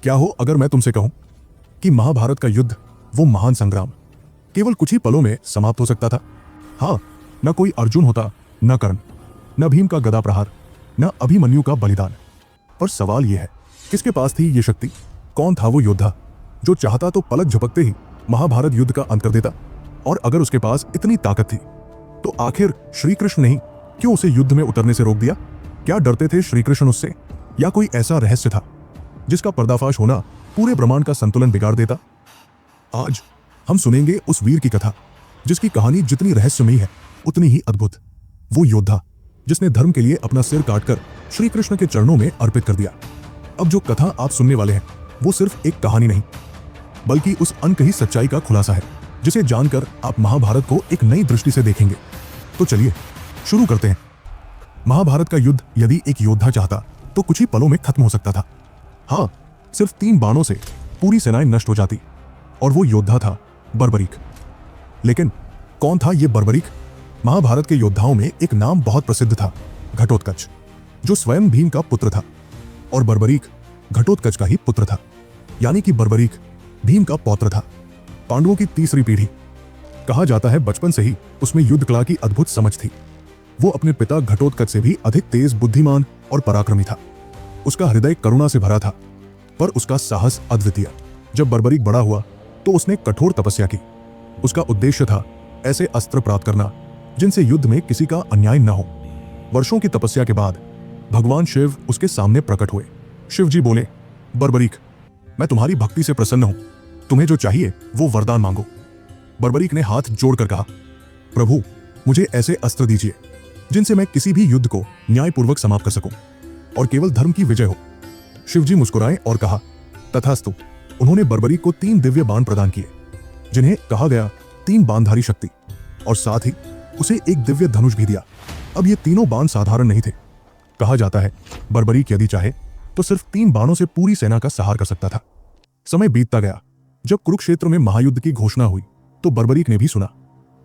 क्या हो अगर मैं तुमसे कहूं कि महाभारत का युद्ध, वो महान संग्राम, केवल कुछ ही पलों में समाप्त हो सकता था। हाँ, न कोई अर्जुन होता, न कर्ण, न भीम का गदा प्रहार, न अभिमन्यु का बलिदान। पर सवाल यह है, किसके पास थी ये शक्ति? कौन था वो योद्धा जो चाहता तो पलक झपकते ही महाभारत युद्ध का अंत कर देता? और अगर उसके पास इतनी ताकत थी तो आखिर श्री कृष्ण ने ही क्यों उसे युद्ध में उतरने से रोक दिया? क्या डरते थे श्री कृष्ण उससे, या कोई ऐसा रहस्य था जिसका पर्दाफाश होना पूरे ब्रह्मांड का संतुलन बिगाड़ देता? आज हम सुनेंगे उस वीर की कथा जिसकी कहानी जितनी रहस्यमयी है उतनी ही अद्भुत। वो योद्धा जिसने धर्म के लिए अपना सिर काटकर श्री कृष्ण के चरणों में अर्पित कर दिया। अब जो कथा आप सुनने वाले हैं वो सिर्फ एक कहानी नहीं, बल्कि उस अनकही सच्चाई का खुलासा है जिसे जानकर आप महाभारत को एक नई दृष्टि से देखेंगे। तो चलिए शुरू करते हैं। महाभारत का युद्ध यदि एक योद्धा चाहता तो कुछ ही पलों में खत्म हो सकता था। हाँ, सिर्फ 3 बाणों से पूरी सेनाएं नष्ट हो जाती, और वो योद्धा था बर्बरीक। लेकिन कौन था ये बर्बरीक? महाभारत के योद्धाओं में एक नाम बहुत प्रसिद्ध था, घटोत्कच, जो स्वयं भीम का पुत्र था। और बर्बरीक घटोत्कच का ही पुत्र था, यानी कि बर्बरीक भीम का पौत्र था, पांडवों की तीसरी पीढ़ी। कहा जाता है बचपन से ही उसमें युद्ध कला की अद्भुत समझ थी। वो अपने पिता घटोत्कच से भी अधिक तेज, बुद्धिमान और पराक्रमी था। उसका हृदय करुणा से भरा था, पर उसका साहस अद्वितीय। जब बर्बरीक बड़ा हुआ तो उसने कठोर तपस्या की। उसका उद्देश्य था ऐसे अस्त्र प्राप्त करना जिनसे युद्ध में किसी का अन्याय न हो। वर्षों की तपस्या के बाद भगवान शिव उसके सामने प्रकट हुए। शिव जी बोले, बर्बरीक, मैं तुम्हारी भक्ति से प्रसन्न हूं, तुम्हें जो चाहिए वो वरदान मांगो। बर्बरीक ने हाथ जोड़कर कहा, प्रभु, मुझे ऐसे अस्त्र दीजिए जिनसे मैं किसी भी युद्ध को न्यायपूर्वक समाप्त कर सकूं और केवल धर्म की विजय हो। शिवजी मुस्कुराए और कहा, तथास्तु। उन्होंने बर्बरीक को 3 दिव्य बाण प्रदान किए, जिन्हें कहा गया 3 बाणधारी शक्ति, और साथ ही उसे एक दिव्य धनुष भी दिया। अब ये तीनों बाण साधारण नहीं थे। कहा जाता है बर्बरीक यदि चाहे तो सिर्फ 3 बाणों से पूरी सेना का संहार कर सकता था। समय बीतता गया। जब कुरुक्षेत्र में महायुद्ध की घोषणा हुई तो बर्बरीक ने भी सुना।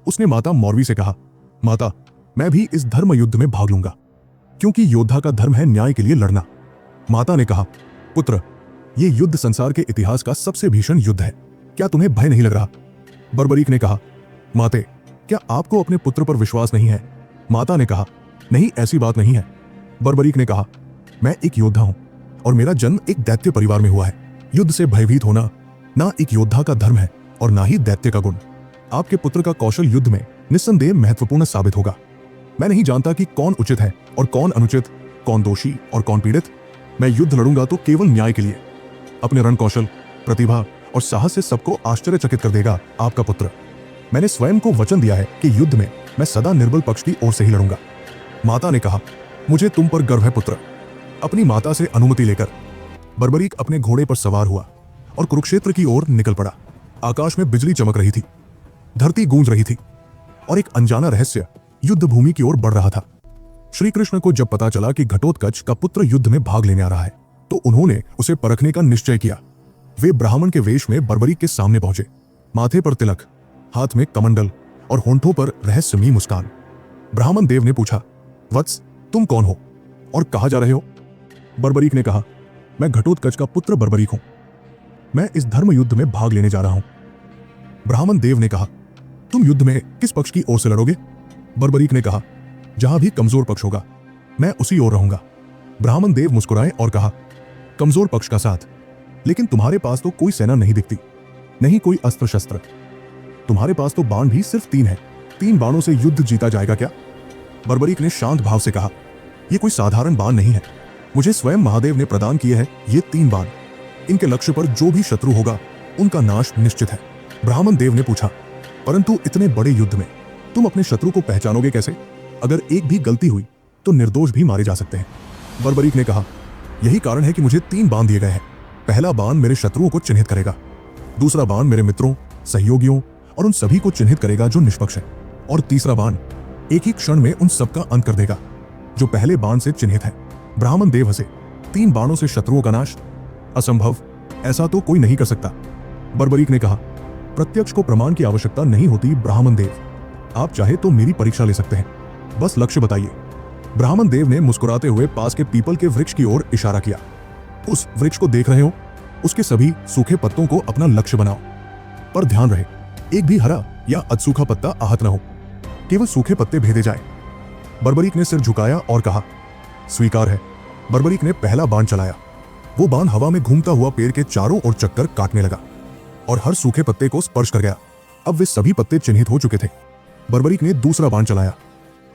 उसने माता मौरवी से कहा, माता, मैं भी इस धर्म युद्ध में भाग लूंगा, क्योंकि योद्धा का धर्म है न्याय के लिए लड़ना। माता ने कहा, पुत्र, ये युद्ध संसार के इतिहास का सबसे भीषण युद्ध है, क्या तुम्हें भय नहीं लग रहा? बर्बरीक ने कहा, माते, क्या आपको अपने पुत्र पर विश्वास नहीं है? माता ने कहा, नहीं, ऐसी बात नहीं है। बर्बरीक ने कहा, मैं एक योद्धा हूं और मेरा जन्म एक दैत्य परिवार में हुआ है। युद्ध से भयभीत होना ना एक योद्धा का धर्म है और ना ही दैत्य का गुण। आपके पुत्र का कौशल युद्ध में निस्संदेह महत्वपूर्ण साबित होगा। मैं नहीं जानता कि कौन उचित है और कौन अनुचित, कौन दोषी और कौन पीड़ित। मैं युद्ध लड़ूंगा तो केवल न्याय के लिए। अपने रण कौशल, प्रतिभा और साहस से सबको आश्चर्यचकित कर देगा आपका पुत्र। मैंने स्वयं को वचन दिया है कि युद्ध में मैं सदा निर्बल पक्ष की ओर से ही लड़ूंगा। माता ने कहा, मुझे तुम पर गर्व है पुत्र। अपनी माता से अनुमति लेकर बर्बरीक अपने घोड़े पर सवार हुआ और कुरुक्षेत्र की ओर निकल पड़ा। आकाश में बिजली चमक रही थी, धरती गूंज रही थी और एक अनजाना रहस्य युद्ध भूमि की ओर बढ़ रहा था। श्री कृष्ण को जब पता चला कि घटोत्कच का पुत्र युद्ध में भाग लेने आ रहा है तो उन्होंने उसे परखने का निश्चय किया। वे ब्राह्मण के वेश में बर्बरीक के सामने पहुंचे, माथे पर तिलक, हाथ में कमंडल और होंठों पर रहस्यमयी मुस्कान। ब्राह्मण देव ने पूछा, वत्स, तुम कौन हो और कहां जा रहे हो? बर्बरीक ने कहा, मैं घटोत्कच का पुत्र बर्बरीक हूं। मैं इस धर्म युद्ध में भाग लेने जा रहा हूं। ब्राह्मण देव ने कहा, तुम युद्ध में किस पक्ष की ओर से लड़ोगे? बर्बरीक ने कहा, जहां भी कमजोर पक्ष होगा मैं उसी ओर रहूंगा। ब्राह्मण देव मुस्कुराए और कहा, कमजोर पक्ष का साथ, लेकिन तुम्हारे पास तो कोई सेना नहीं दिखती, नहीं कोई अस्त्र शस्त्र। तुम्हारे पास तो बाण भी सिर्फ 3 है। 3 बाणों से युद्ध जीता जाएगा क्या? बर्बरीक ने शांत भाव से कहा, यह कोई साधारण बाण नहीं है। मुझे स्वयं महादेव ने प्रदान किए हैं ये 3 बाण। इनके लक्ष्य पर जो भी शत्रु होगा उनका नाश निश्चित है। ब्राह्मण देव ने पूछा, परंतु इतने बड़े युद्ध में तुम अपने शत्रु को पहचानोगे कैसे? अगर एक भी गलती हुई तो निर्दोष भी मारे जा सकते हैं। बर्बरीक ने कहा, यही कारण है कि मुझे 3 बाण दिए गए हैं। पहला बाण मेरे शत्रुओं को चिन्हित करेगा, दूसरा बाण मेरे मित्रों, सहयोगियों और उन सभी को चिन्हित करेगा जो निष्पक्ष है, और तीसरा बाण एक ही क्षण में उन सबका अंत कर देगा जो पहले बाण से चिन्हित है। ब्राह्मण देव हंसे, 3 बाणों से शत्रुओं का नाश? असंभव, ऐसा तो कोई नहीं कर सकता। बर्बरीक ने कहा, प्रत्यक्ष को प्रमाण की आवश्यकता नहीं होती ब्राह्मण देव, आप चाहे तो मेरी परीक्षा ले सकते हैं, बस लक्ष्य बताइए। ब्राह्मण देव ने मुस्कुराते हुए पास के पीपल के वृक्ष की ओर इशारा किया। उस वृक्ष को देख रहे हो? उसके सभी सूखे पत्तों को अपना लक्ष्य बनाओ, पर ध्यान रहे एक भी हरा या अधसूखा पत्ता आहत न हो, केवल सूखे पत्ते भेदे जाए। बर्बरीक ने सिर झुकाया और कहा, स्वीकार है। बर्बरीक ने पहला बाण चलाया। वो बाण हवा में घूमता हुआ पेड़ के चारों ओर चक्कर काटने लगा और हर सूखे पत्ते को स्पर्श कर गया। अब वे सभी पत्ते चिन्हित हो चुके थे। बर्बरीक ने दूसरा बाण चलाया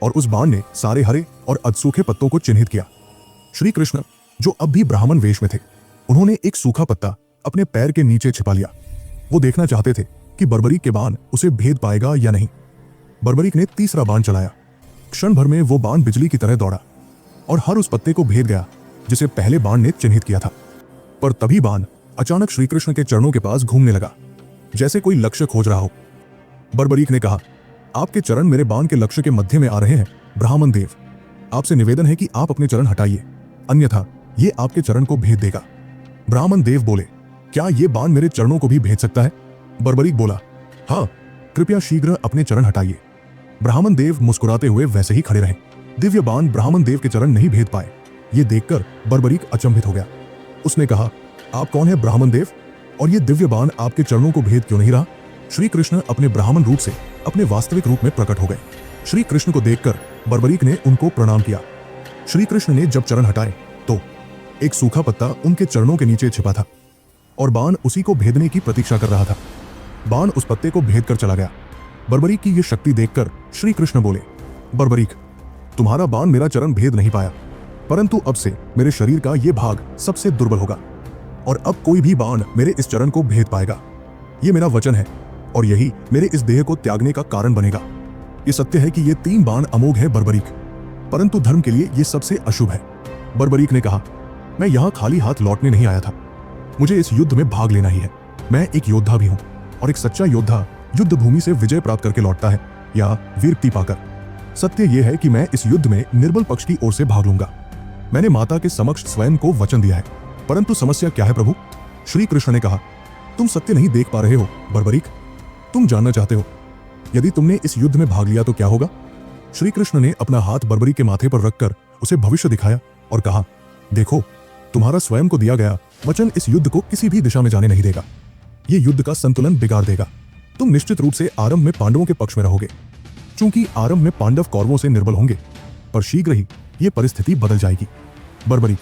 और उस बाण ने सारे हरे और अधसूखे पत्तों को चिन्हित किया। श्री कृष्ण, जो अब भी ब्राह्मण वेश में थे, उन्होंने एक सूखा पत्ता अपने पैर के नीचे छिपा लिया। वो देखना चाहते थे कि बर्बरीक के बाण उसे भेद पाएगा या नहीं। बर्बरीक ने तीसरा बाण चलाया। क्षण भर में वो बाण बिजली की तरह दौड़ा और हर उस पत्ते को भेद गया जिसे पहले बाण ने चिन्हित किया था। पर तभी बाण अचानक श्री कृष्ण के चरणों के पास घूमने लगा, जैसे कोई लक्ष्य खोज रहा हो। बर्बरीक ने कहा, आपके चरण मेरे बाण के लक्ष्य के मध्य में आ रहे हैं ब्राह्मण देव। आपसे निवेदन है कि आप अपने चरण हटाइए, अन्यथा ये आपके चरण को भेद देगा। ब्राह्मण देव बोले, क्या ये बाण मेरे चरणों को भी भेद सकता है? बर्बरीक बोला, हाँ, कृपया शीघ्र अपने चरण हटाइए। ब्राह्मण देव मुस्कुराते हुए वैसे ही खड़े रहे। दिव्य बाण ब्राह्मण देव के चरण नहीं भेद पाए। ये देखकर बर्बरीक अचंभित हो गया। उसने कहा, आप कौन है ब्राह्मण देव, और ये दिव्य बाण आपके चरणों को भेद क्यों नहीं रहा? श्री कृष्ण अपने ब्राह्मण रूप से अपने वास्तविक रूप में प्रकट हो गए। श्री कृष्ण को देखकर बर्बरीक ने उनको प्रणाम किया। श्री कृष्ण ने जब चरण हटाए तो एक सूखा पत्ता उनके चरणों के नीचे छिपा था और बाण उसी को भेदने की प्रतीक्षा कर रहा था। बाण उस पत्ते को भेद कर चला गया। बर्बरीक की यह शक्ति देखकर श्री कृष्ण बोले, बर्बरीक, तुम्हारा बाण मेरा चरण भेद नहीं पाया, परंतु अब से मेरे शरीर का यह भाग सबसे दुर्बल होगा और अब कोई भी बाण मेरे इस चरण को भेद पाएगा। ये मेरा वचन है और यही मेरे इस देह को त्यागने का कारण बनेगा। ये सत्य है कि ये 3 बाण अमोघ है बर्बरीक, परंतु धर्म के लिए ये सबसे अशुभ है। बर्बरीक ने कहा, मैं यहाँ खाली हाथ लौटने नहीं आया था, मुझे इस युद्ध में भाग लेना ही है। मैं एक योद्धा भी हूँ और एक सच्चा योद्धा युद्ध भूमि से विजय प्राप्त करके लौटता है या वीरता पाकर। सत्य यह है कि मैं इस युद्ध में निर्बल पक्ष की ओर से भाग लूंगा। मैंने माता के समक्ष स्वयं को वचन दिया है। परंतु समस्या क्या है प्रभु? श्री कृष्ण ने कहा, तुम सत्य नहीं देख पा रहे हो बर्बरीक। तुम जानना चाहते हो यदि तुमने इस युद्ध में भाग लिया तो क्या होगा? श्री कृष्ण ने अपना हाथ बर्बरीक के माथे पर रखकर उसे भविष्य दिखाया और कहा, देखो, तुम्हारा स्वयं को दिया गया वचन इस युद्ध को किसी भी दिशा में जाने नहीं देगा। ये युद्ध का संतुलन बिगाड़ देगा। तुम निश्चित रूप से आरंभ में पांडवों के पक्ष में रहोगे, क्योंकि आरंभ में पांडव कौरवों से निर्बल होंगे, पर शीघ्र ही ये परिस्थिति बदल जाएगी। बर्बरीक,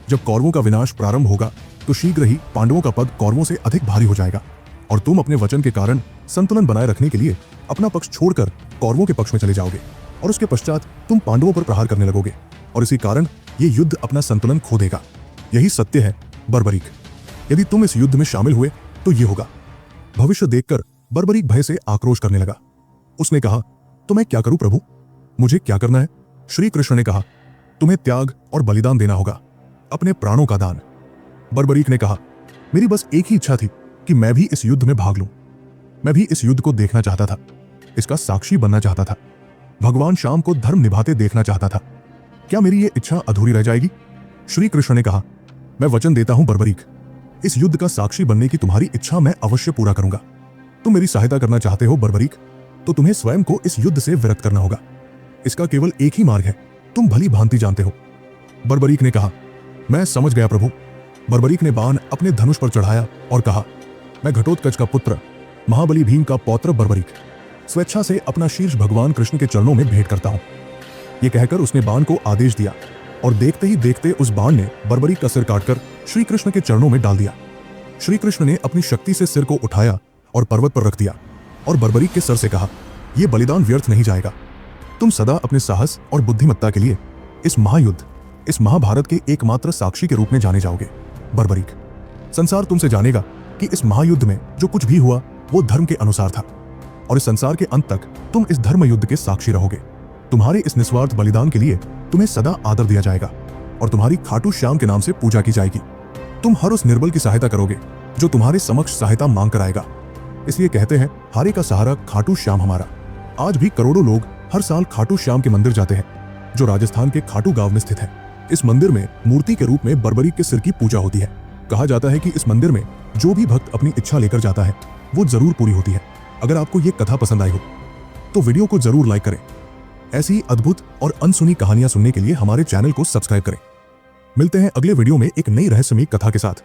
जब कौरवों का विनाश प्रारंभ होगा तो शीघ्र ही पांडवों का पद कौरवों से अधिक भारी हो जाएगा और तुम अपने वचन के कारण संतुलन बनाए रखने के लिए अपना पक्ष छोड़कर कौरवों के पक्ष में चले जाओगे और उसके पश्चात तुम पांडवों पर प्रहार करने लगोगे और इसी कारण ये युद्ध अपना संतुलन खो देगा। यही सत्य है बर्बरीक। यदि तुम इस युद्ध में शामिल हुए तो ये होगा। भविष्य देखकर बर्बरीक भय से आक्रोश करने लगा। उसने कहा, तो मैं क्या करूं प्रभु? मुझे क्या करना है? श्री कृष्ण ने कहा, तुम्हें त्याग और बलिदान देना होगा, अपने प्राणों का दान। बर्बरीक ने कहा, मेरी बस एक ही इच्छा थी कि मैं भी इस युद्ध में भाग लूं। मैं भी इस युद्ध को देखना चाहता था, इसका साक्षी बनना चाहता था, भगवान श्याम को धर्म निभाते देखना चाहता था। क्या मेरी ये इच्छा अधूरी रह जाएगी? श्री कृष्ण ने कहा, मैं वचन देता हूं बर्बरीक, इस युद्ध का साक्षी बनने की तुम्हारी इच्छा मैं अवश्य पूरा करूंगा। तुम मेरी सहायता करना चाहते हो बर्बरीक, तो तुम्हें स्वयं को इस युद्ध से विरक्त करना होगा। इसका केवल एक ही मार्ग है, तुम भली भांति जानते हो। बर्बरीक ने कहा, मैं समझ गया प्रभु। बर्बरीक ने बाण अपने धनुष पर चढ़ाया और कहा, मैं घटोत्कच का पुत्र महाबली भीम का पौत्र बर्बरीक स्वेच्छा से अपना शीर्ष भगवान कृष्ण के चरणों में भेंट करता हूं। यह कहकर उसने बाण को आदेश दिया और देखते ही देखते उस बाण ने बर्बरीक का सिर काटकर श्री कृष्ण के चरणों में डाल दिया। श्री कृष्ण ने अपनी शक्ति से सिर को उठाया और पर्वत पर रख दिया और बर्बरीक के सर से कहा, यह बलिदान व्यर्थ नहीं जाएगा। तुम सदा अपने साहस और बुद्धिमत्ता के लिए इस महायुद्ध, इस महाभारत के एकमात्र साक्षी के रूप में जाने जाओगे बर्बरीक। संसार तुमसे जानेगा कि इस महायुद्ध में जो कुछ भी हुआ वो धर्म के अनुसार था और इस संसार के अंत तक तुम इस धर्म युद्ध के साक्षी रहोगे। तुम्हारे इस निस्वार्थ बलिदान के लिए तुम्हें सदा आदर दिया जाएगा और तुम्हारी खाटू श्याम के नाम से पूजा की जाएगी। तुम हर उस निर्बल की सहायता करोगे जो तुम्हारे समक्ष सहायता मांग कर आएगा। इसलिए कहते हैं, हारे का सहारा खाटू श्याम हमारा। आज भी करोड़ों लोग हर साल खाटू श्याम के मंदिर जाते हैं, जो राजस्थान के खाटू गांव में स्थित है। इस मंदिर में मूर्ति के रूप में बर्बरीक के सिर की पूजा होती है। कहा जाता है कि इस मंदिर में जो भी भक्त अपनी इच्छा लेकर जाता है वो जरूर पूरी होती है। अगर आपको ये कथा पसंद आई हो तो वीडियो को जरूर लाइक करें। ऐसी अद्भुत और अनसुनी कहानियां सुनने के लिए हमारे चैनल को सब्सक्राइब करें। मिलते हैं अगले वीडियो में एक नई रहस्यमयी कथा के साथ।